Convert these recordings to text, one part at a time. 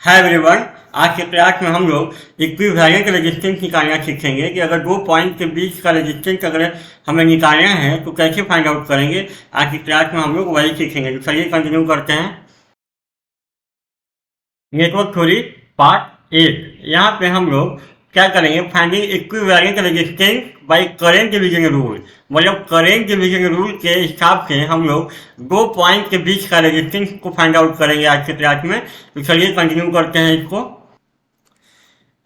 Hi everyone. आज के class में हम लोग इक्विवेलेंट रेजिस्टेंस निकालना सीखेंगे कि अगर दो पॉइंट के बीच का रेजिस्टेंस अगर हमें निकालना है तो कैसे फाइंड आउट करेंगे। आज की क्लास में हम लोग वही सीखेंगे। तो चलिए कंटिन्यू करते हैं। Network theory part 8। यहाँ पे हम लोग क्या करेंगे, finding equivalent resistance by current division rule. मतलब करंट डिवीजन रूल के हिसाब से हम लोग दो पॉइंट के बीच का रेजिस्टेंस को फाइंड आउट करेंगे आज के क्लास में। तो चलिए कंटिन्यू करते हैं इसको।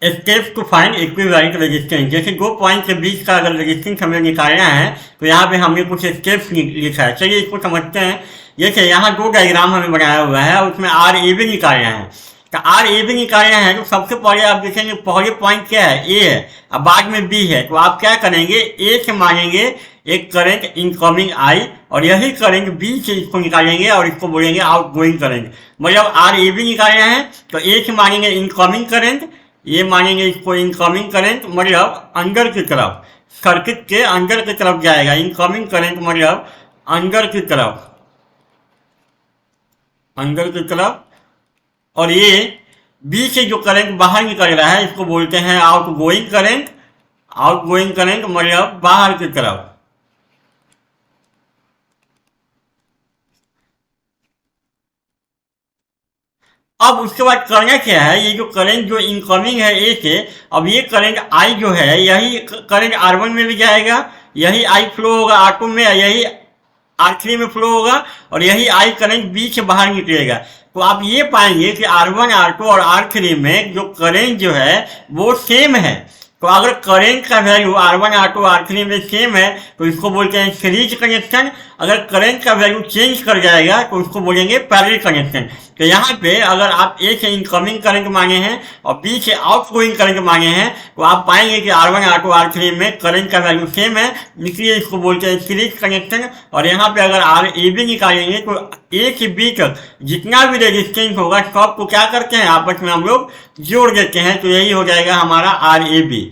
Steps to find equivalent resistance. जैसे दो पॉइंट के बीच का अगर रेजिस्टेंस हमें निकालना है तो यहाँ पे हमने कुछ स्टेप्स लिखा है। चलिए इसको समझते हैं। जैसे यहाँ दो डायग्राम हमें बनाया हुआ है और उसमें आर ए बी निकालना है। तो आर ए बी निकालना है तो सबसे पहले आप देखेंगे पहले पॉइंट क्या है, ए है, अब बाद में बी है। तो आप क्या करेंगे, ए से मानेंगे एक करंट इनकमिंग आई और यही करंट बी से इसको निकालेंगे और इसको बोलेंगे आउटगोइंग करंट। मतलब आर ए बी निकालना है तो ए से मानेंगे इनकमिंग करंट, ये मानेंगे इसको इनकमिंग करंट मतलब अंदर की तरफ, सर्किट के अंदर की तरफ जाएगा। इनकमिंग करंट मतलब अंदर की तरफ, अंदर की तरफ। और ये बी से जो करंट बाहर निकल रहा है इसको बोलते हैं आउटगोइंग करंट। आउटगोइंग करंट मतलब बाहर की तरफ। अब उसके बाद करना क्या है, ये जो करंट जो इनकमिंग है ए से, अब ये करंट आई जो है यही करंट R1 में भी जाएगा, यही आई फ्लो होगा R2 में, यही R3 में फ्लो होगा और यही आई करंट बी से बाहर निकलेगा। तो आप ये पाएंगे कि R1, R2 और R3 में जो करंट जो है वो सेम है। तो अगर करंट का वैल्यू R1, R2, R3 में सेम है तो इसको बोलते हैं सीरीज कनेक्शन। अगर करंट का वैल्यू चेंज कर जाएगा तो उसको बोलेंगे पैरेलल कनेक्शन। तो यहाँ पे अगर आप ए से इनकमिंग करंट मांगे हैं और बी से आउटगोइंग करंट मांगे हैं तो आप पाएंगे कि R1, R2, R3 में करंट का वैल्यू सेम है, इसलिए इसको बोलते हैं सीरीज कनेक्शन। और यहाँ पे अगर आर ए बी निकालेंगे तो ए से बी तक जितना भी रेजिस्टेंस होगा सबको क्या करते हैं, आपस में हम लोग जोड़ देते हैं। तो यही हो जाएगा हमारा आर ए बी।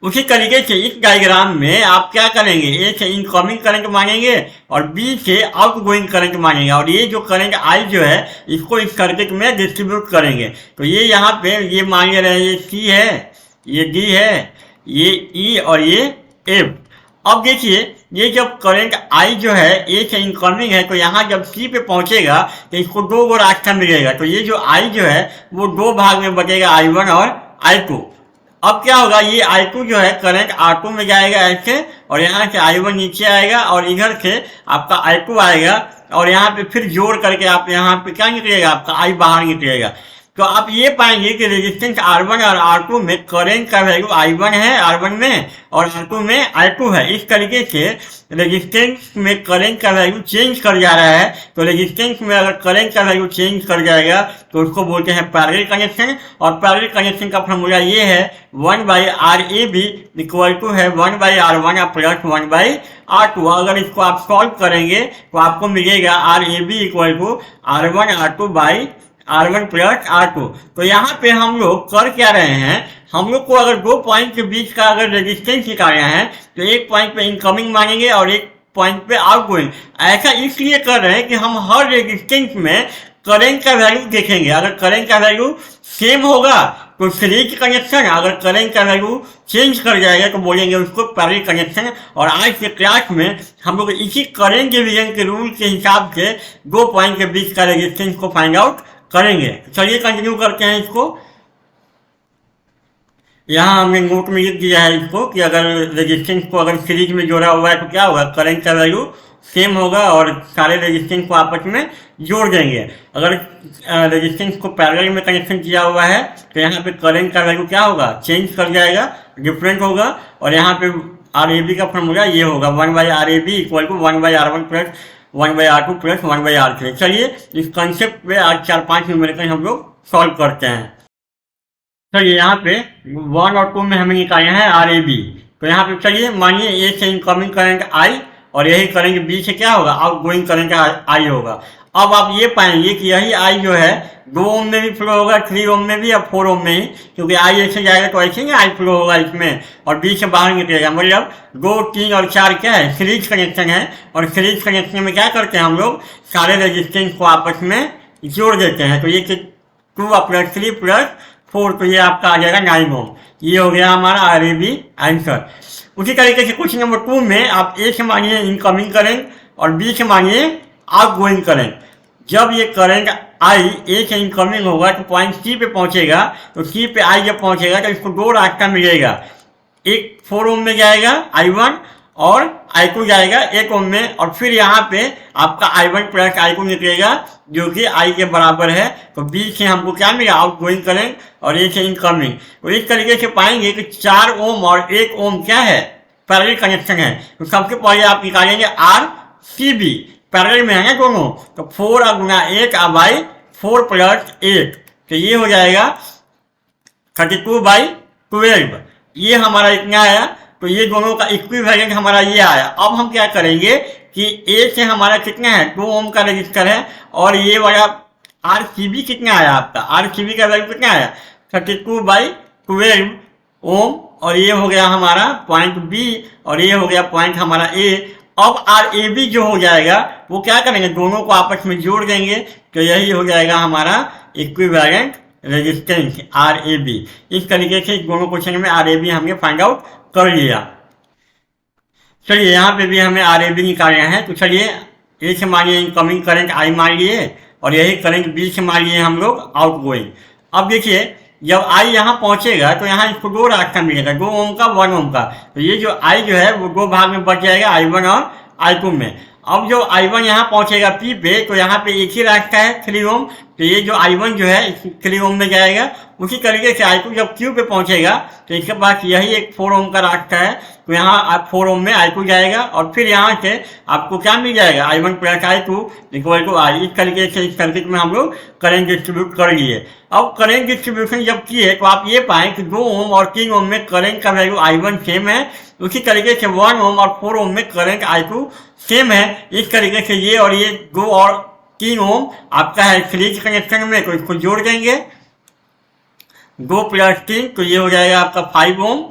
उसी तरीके से इस डायग्राम में आप क्या करेंगे, ए से इनकमिंग करंट मानेंगे और बी से आउटगोइंग करंट मानेंगे और ये जो करंट आई जो है इसको इस सर्किट में डिस्ट्रीब्यूट करेंगे। तो ये यहाँ पे ये मान ले रहे हैं, ये सी है, ये डी है, ये ई और ये एफ। अब देखिए ये जब करंट आई जो है ए से इनकमिंग है तो यहाँ जब सी पे पहुंचेगा तो इसको दो रास्ता मिलेगा। तो ये जो आई जो है वो दो भाग में बटेगा, I1 और I2। अब क्या होगा, ये I2 जो है करंट R2 में जाएगा ऐसे और यहाँ से I1 नीचे आएगा और इधर से आपका I2 आएगा और यहाँ पे फिर जोड़ करके आप यहाँ पे क्या निकलेगा, आपका I बाहर निकलेगा। तो आप ये पाएंगे कि रेजिस्टेंस R1 और R2 में करंट का वैल्यू I1 है R1 में और R2 में I2 है। इस तरीके से रेजिस्टेंस में करंट का वैल्यू चेंज कर जा रहा है। तो रेजिस्टेंस में अगर करंट का वैल्यू चेंज कर जाएगा तो उसको बोलते हैं पैरेलल कनेक्शन। और पैरेलल कनेक्शन का फॉर्मूला ये है 1/RAB इक्वल टू है 1/R1 प्लस 1/R2। अगर इसको आप सॉल्व करेंगे तो आपको मिलेगा RAB equal to R1 R2 by R1 plus R2। तो यहाँ पे हम लोग कर क्या रहे हैं, हम लोग को अगर दो पॉइंट के बीच का अगर रेजिस्टेंस निकालना है तो एक पॉइंट पे इनकमिंग मानेंगे और एक पॉइंट पे आउटगोइंग। ऐसा इसलिए कर रहे हैं कि हम हर रेजिस्टेंस में करंट का वैल्यू देखेंगे। अगर करंट का वैल्यू सेम होगा तो सीरीज कनेक्शन, अगर करंट का वैल्यू चेंज कर जाएगा तो बोलेंगे उसको पैरेलल कनेक्शन। और आज के क्लास में हम लोग इसी करंट डिवीजन के रूल के हिसाब से दो पॉइंट के बीच का रेजिस्टेंस को फाइंड आउट करेंगे। चलिए कंटिन्यू करते हैं इसको। यहाँ हमने नोट में लिख दिया है इसको कि अगर रेजिस्टेंस को अगर सीरीज में जोड़ा हुआ है तो क्या होगा, करंट का वैल्यू सेम होगा और सारे रेजिस्टेंस को आपस में जोड़ देंगे। अगर रेजिस्टेंस को पैरेलल में कनेक्शन किया हुआ है तो यहाँ पे करंट का वैल्यू क्या होगा, चेंज कर जाएगा, डिफरेंट होगा। और यहाँ पे आर ए बी का फॉर्मूला ये होगा 1/RAB equal to 1/R1 plus 1/R2 plus 1/R3। चलिए इस कंसेप्ट पे आज 4-5 न्यूमेरिकल हम लोग सॉल्व करते हैं। चलिए यहाँ पे 1 और 2 में हमें निकालना है RAB। तो यहाँ पे चलिए मानिए ए से इनकमिंग करंट आई और यही करंट बी से क्या होगा, आउटगोइंग करंट आई होगा। अब आप ये पाएंगे कि यही आई जो है 2 ओम में भी फ्लो होगा, 3 ओम में भी और 4 ओम में ही, क्योंकि आई ऐसे जाएगा तो ऐसे ही आई फ्लो होगा इसमें और बी से बाहर निकलेगा। मतलब 2, 3 और 4 क्या है, सीरीज कनेक्शन है। और सीरीज कनेक्शन में क्या करते हैं हम लोग, सारे रेजिस्टेंस को आपस में जोड़ देते हैं। तो ये 2 प्लस 3 प्लस 4, तो ये आपका आ जाएगा 9 ओम। ये हो गया हमारा आरएबी आंसर। उसी तरीके से क्वेश्चन नंबर 2 में आप ए से मानिए इनकमिंग करंट और बी से मानिए आउटगोइंग करंट। जब ये करंट आई ए से इनकमिंग होगा तो पॉइंट सी पे पहुंचेगा, तो सी पे आई जब पहुंचेगा तो इसको 2 रास्ता मिलेगा। एक 4 ओम में जाएगा I1 और I2 जाएगा 1 ओम में, और फिर यहाँ पे आपका I1 प्लस I2 निकलेगा जो कि I के बराबर है। तो बी से हमको क्या मिला, आउटगोइंग करंट, और ए से इनकमिंग। तो इस तरीके से पाएंगे कि 4 ओम और 1 ओम क्या है, पैरेलल कनेक्शन है। तो सबसे पहले आप निकालेंगे आर सी बी, पैरेलल में है ना दोनों, तो 4 गुना 1 बाई 4 प्लस 8, तो ये हो जाएगा 32/12। ये हमारा इतना आया, तो ये दोनों का इक्विवेलेंट हमारा ये आया। अब हम क्या करेंगे कि ए से हमारा कितना है, 2 ओम का रजिस्टर है, और ये वाला आरसीबी कितना आया आपका, आरसीबी का वैल्यू कितना आया 32/12 ओम, और ये हो गया हमारा पॉइंट बी, और ये हो गया पॉइंट हमारा ए। अब आर ए बी जो हो जाएगा वो क्या करेंगे, दोनों को आपस में जोड़ देंगे, तो यही हो जाएगा हमारा equivalent resistance R A B. इस तरीके से दोनों क्वेश्चन में आर ए बी हमने फाइंड आउट कर लिया। चलिए यहाँ पे भी हमें आर ए बी निकालना है, तो चलिए ए से मानिए इनकमिंग करंट आई मान लिए, और यही करंट बी से मान लिए हम लोग आउटगोइंग। अब देखिए जब आई यहाँ पहुंचेगा तो यहाँ इसको 2 रास्ता मिलेगा, 2 ओम का 1 ओम का, तो ये जो आई जो है वो 2 भाग में बच जाएगा, I1 और I2 में। अब जो I1 यहाँ पहुंचेगा P पे, तो यहाँ पे एक ही रास्ता है 3 ओम, तो ये जो I1 जो है 3 ओम में जाएगा। उसी तरीके से I2 जब Q पे पहुंचेगा तो इसके पास यही एक 4 ओम का रास्ता है, तो यहाँ 4 ओम में I2 जाएगा, और फिर यहाँ से आपको क्या मिल जाएगा, I1 plus I2 equal to I। इस तरीके से इस सर्किट में हम लोग करंट डिस्ट्रीब्यूट कर लिए। अब करंट डिस्ट्रीब्यूशन जब किए तो आप ये पाएं कि 2 ओम और 3 ओम में करंट का वैल्यू I1 सेम है, उसी तरीके से 1 ओम और 4 ओम में करंट I2 सेम है। इस तरीके से ये और ये 2 और 3 ओम आपका है सीरीज कनेक्शन में, तो इसको जोड़ देंगे 2 प्लस 3, तो ये हो जाएगा आपका 5 ओम।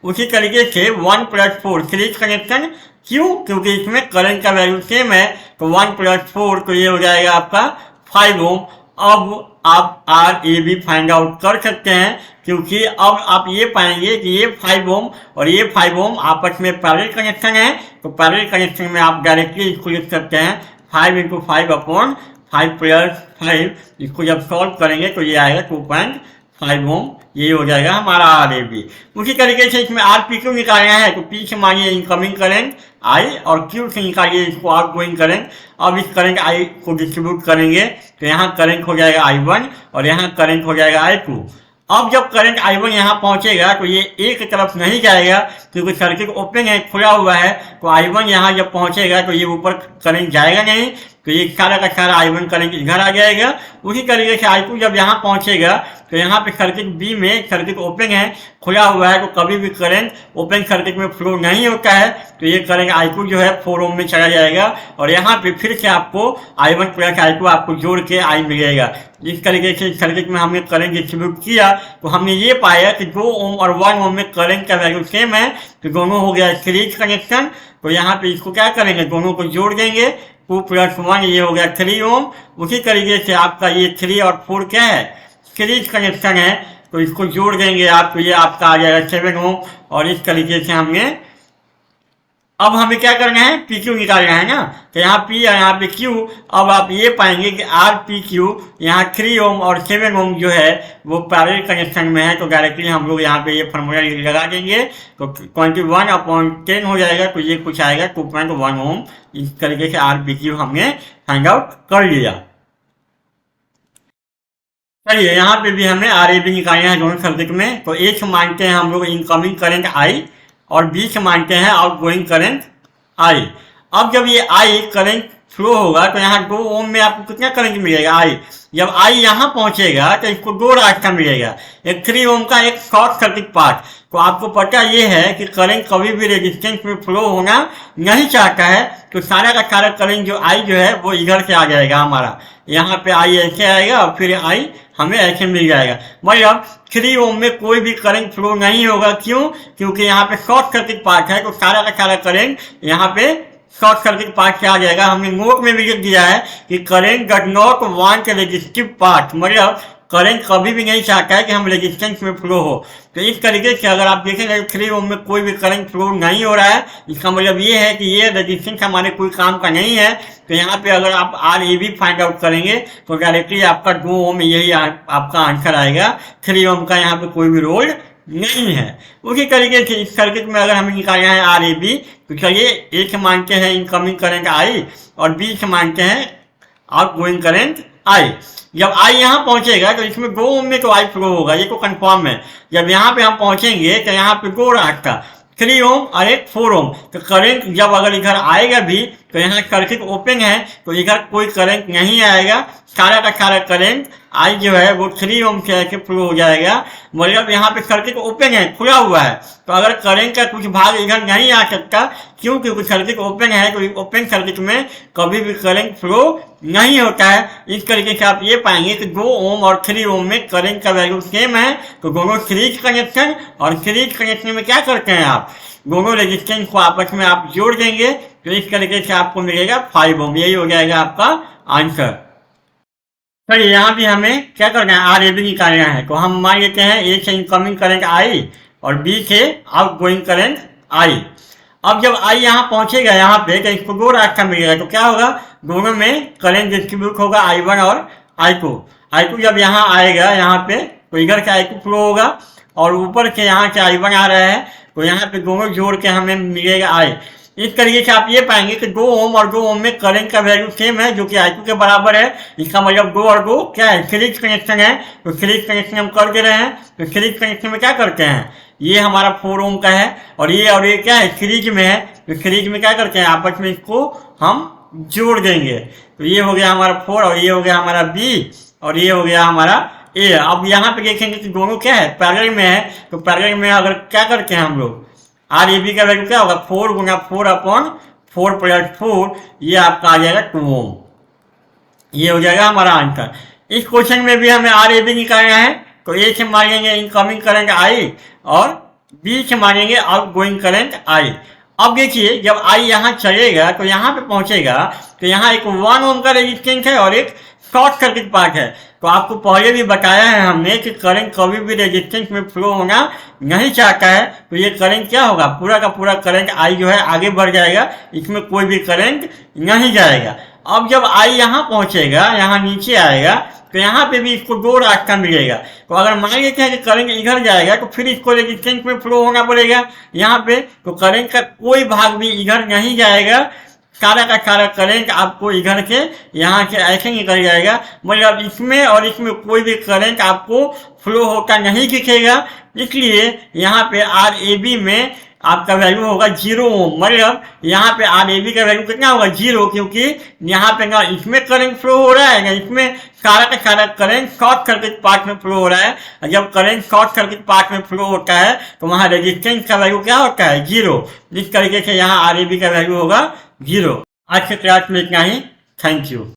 उसी तरीके से 1 प्लस 4 सीरीज कनेक्शन, क्यों, क्योंकि इसमें करंट का वैल्यू सेम है, तो 1 प्लस 4, तो ये हो जाएगा आपका 5 ओम। अब आप R A B find out कर सकते हैं, क्योंकि अब आप ये पाएंगे कि ये 5 ओम और ये 5 ओम आपस में पैरेलल कनेक्शन है, तो पैरेलल कनेक्शन में आप डायरेक्टली इसको लिख सकते हैं 5 × 5/5 प्लस 5। इसको जब सॉल्व करेंगे तो ये आएगा 2.5 ओम, ये हो जाएगा हमारा आर ए बी। उसी तरीके से इसमें आर पी क्यू निकालना है, तो पी से मानिए इनकमिंग करंट आई, और क्यू से निकालिए इसको आउटगोइंग करंट। अब इस करंट आई को डिस्ट्रीब्यूट करेंगे तो यहाँ करंट हो जाएगा I1 और यहाँ करंट हो जाएगा I2। अब जब करंट I1 यहाँ पहुँचेगा तो ये एक तरफ नहीं जाएगा, क्योंकि सर्किट ओपन है, खुला हुआ है, तो I1 यहाँ जब पहुँचेगा तो ये ऊपर करंट जाएगा नहीं, तो ये सारा का सारा I1 करंट इधर आ जाएगा। उसी तरीके से I2 जब यहाँ पहुँचेगा तो यहाँ पे सर्किट बी में सर्किट ओपन है, खुला हुआ है, तो कभी भी करंट ओपन सर्किट में फ्लो नहीं होता है, तो ये करंट I2 जो है 4 ओम में चला जाएगा, और यहाँ पे फिर से आपको I1 प्लस I2 आपको जोड़ के I मिलेगा। इस तरीके से सर्किट में हमने करंट डिस्ट्रीब्यूट किया, तो हमने ये पाया कि 2 ओम और 1 ओम में करंट का वैल्यू सेम है, तो दोनों हो गया सीरीज कनेक्शन। तो यहाँ पे इसको क्या करेंगे, दोनों को जोड़ देंगे, 2 + 1 ये हो गया 3 ओम। उसी तरीके से आपका ये 3 और 4 क्या है, सीरीज कनेक्शन है, तो इसको जोड़ देंगे आप, तो ये आपका आ जाएगा 7 ओम। और इस तरीके से हमने, अब हमें क्या करना है, पी क्यू निकालना है ना, तो यहाँ पी और यहाँ पे क्यू। अब आप ये पाएंगे कि आर पी क्यू यहाँ 3 ओम और 7 ओम जो है वो पैरेलल कनेक्शन में है, तो डायरेक्टली हम लोग यहाँ पे ये फॉर्मूला लगा देंगे, तो 21/10 हो जाएगा, तो ये कुछ आएगा 2.1 ओम। इस तरीके से आर पी क्यू हमने फाइंड आउट कर लिया। चलिए यहाँ पे भी हमें आर ए बी निकालना है दोनों सर्किट में, तो ए से मानते हैं हम लोग इनकमिंग करंट आई, और बी से मानते हैं आउटगोइंग करंट आई। अब जब ये आई करंट फ्लो होगा तो यहाँ 2 ओम में आपको कितना करंट मिलेगा, आई। जब आई यहाँ पहुँचेगा तो इसको 2 रास्ता मिलेगा, एक 3 ओम का, एक शॉर्ट सर्किट पाथ। तो आपको पता ये है कि करंट कभी भी रेजिस्टेंस में फ्लो होना नहीं चाहता है, तो सारा का सारा करंट जो आई जो है वो इधर से आ जाएगा हमारा, यहाँ पे आई ऐसे आएगा और फिर आई हमें ऐसे मिल जाएगा। मतलब 3 ओम में कोई भी करंट फ्लो नहीं होगा, क्यों, क्योंकि यहाँ पे शॉर्ट सर्किट पाथ है, तो सारा का सारा करंट यहाँ पे शॉर्ट सर्किट पार्ट से आ जाएगा। हमने नोट में भी लिख दिया है कि current does not want resistive part, मतलब करंट कभी भी नहीं चाहता है कि हम रेजिस्टेंस में फ्लो हो। तो इस तरीके से अगर आप देखेंगे 3 ओम में कोई भी करंट फ्लो नहीं हो रहा है, इसका मतलब ये है कि ये रेजिस्टेंस हमारे कोई काम का नहीं है। तो यहाँ पे अगर आप RAB फाइंड आउट करेंगे तो डायरेक्टली आपका 2 ओम में यही आपका आंसर आएगा। 3 ओम का यहाँ पे कोई भी रोल नहीं है। उसी तरीके से इस सर्किट में अगर हमें निकालना है RAB, तो चलिए A से मानते हैं इनकमिंग करंट I और B से मानते हैं आउटगोइंग करंट I। जब I यहाँ पहुंचेगा तो इसमें 2 ओम में तो I फ्लो होगा, ये तो कंफर्म है। जब यहाँ पे हम पहुंचेंगे तो यहाँ पे 2 रास्ता 3 ओम और एक 4 ओम, तो करंट जब अगर इधर आएगा भी तो यहाँ सर्किट ओपन है तो इधर कोई करंट नहीं आएगा। सारा का सारा करंट I जो है वो 3 ओम से ऐसे फ्लो हो जाएगा। मतलब यहाँ पे सर्किट ओपन है, खुला हुआ है, तो अगर करंट का कुछ भाग इधर नहीं आ सकता क्योंकि सर्किट ओपन है, तो ओपन सर्किट में कभी भी करंट फ्लो नहीं होता है। इस तरीके से आप ये पाएंगे कि 2 ओम और 3 ओम में करंट का वैल्यू सेम है, तो दोनों सीरीज कनेक्शन, और सीरीज कनेक्शन में क्या करते हैं आप दोनों रेजिस्टेंस को आपस में आप जोड़ देंगे, तो इस तरीके से आपको मिलेगा 5 ओम। यही हो जाएगा आपका आंसर। तो यहाँ भी हमें क्या करना है, RAB निकालना है। तो हम मान लेते हैं A से इनकमिंग करंट I और B से आउटगोइंग करंट I। अब जब I यहाँ पहुंचेगा यहाँ पे तो इसको 2 रास्ता मिलेगा, तो क्या होगा, दोनों में करंट डिस्ट्रीब्यूट होगा I1 और I2। I2 जब यहाँ आएगा यहाँ पे तो इधर से I2 फ्लो होगा और ऊपर से यहाँ से I1 आ रहा है, तो यहाँ पे दोनों जोड़ के हमें मिलेगा I। इस तरीके से आप ये पाएंगे कि 2 ओम और 2 ओम में करंट का वैल्यू सेम है जो कि I2 के बराबर है। इसका मतलब 2 और 2 क्या है, सीरीज कनेक्शन है। तो सीरीज कनेक्शन हम कर दे रहे हैं। तो सीरीज कनेक्शन में क्या करते हैं, ये हमारा 4 ओम का है और ये क्या है, सीरीज में है। तो सीरीज में क्या करते हैं, आपस में इसको हम जोड़ देंगे। तो ये हो गया हमारा 4 और ये हो गया हमारा B और ये हो गया हमारा A। अब यहाँ पे देखेंगे कि दोनों क्या है, पैरेलल में है। तो पैरेलल में अगर क्या करते हैं हम लोग, RAB का वैल्यू क्या होगा, 4 गुना 4/4 + 4, ये आपका आ जाएगा 2 ओम। ये हो जाएगा हमारा आंसर। इस क्वेश्चन में भी हमें RAB निकालना है, तो A से मांगेंगे इनकमिंग करंट I और B से मांगेंगे आउटगोइंग करंट I। अब देखिए जब I यहाँ चलेगा तो यहाँ पे पहुंचेगा तो यहाँ एक 1 ओम का रेजिस्टेंस है और एक शॉर्ट सर्किट पार्ट है। तो आपको पहले भी बताया है हमने कि करंट कभी भी रेजिस्टेंस में फ्लो होना नहीं चाहता है, तो ये करंट क्या होगा, पूरा का पूरा करंट I जो है आगे बढ़ जाएगा, इसमें कोई भी करंट नहीं जाएगा। अब जब I यहाँ पहुंचेगा, यहाँ नीचे आएगा, तो यहाँ पे भी इसको 2 रास्ता मिलेगा। तो अगर मान लेते हैं कि करंट इधर जाएगा तो फिर इसको रेजिस्टेंस में फ्लो होना पड़ेगा यहाँ पे, तो करंट का कोई भाग भी इधर नहीं जाएगा। सारा का सारा करंट आपको इधर से यहाँ से ऐसे निकल जाएगा, मतलब इसमें और इसमें कोई भी करंट आपको फ्लो होता नहीं दिखेगा। इसलिए यहाँ पे RAB में आपका वैल्यू होगा 0 ओम। मतलब यहाँ पे RAB का वैल्यू कितना होगा, 0, क्योंकि यहाँ पे ना इसमें करंट फ्लो हो रहा है ना इसमें, सारा का सारा करंट शॉर्ट सर्किट पार्ट में फ्लो हो रहा है। जब करंट शॉर्ट सर्किट पार्ट में फ्लो होता है तो वहाँ रेजिस्टेंस का वैल्यू क्या होता है, 0। इस तरीके से यहाँ RAB का वैल्यू होगा 0। आज के क्लास में इतना ही। Thank you.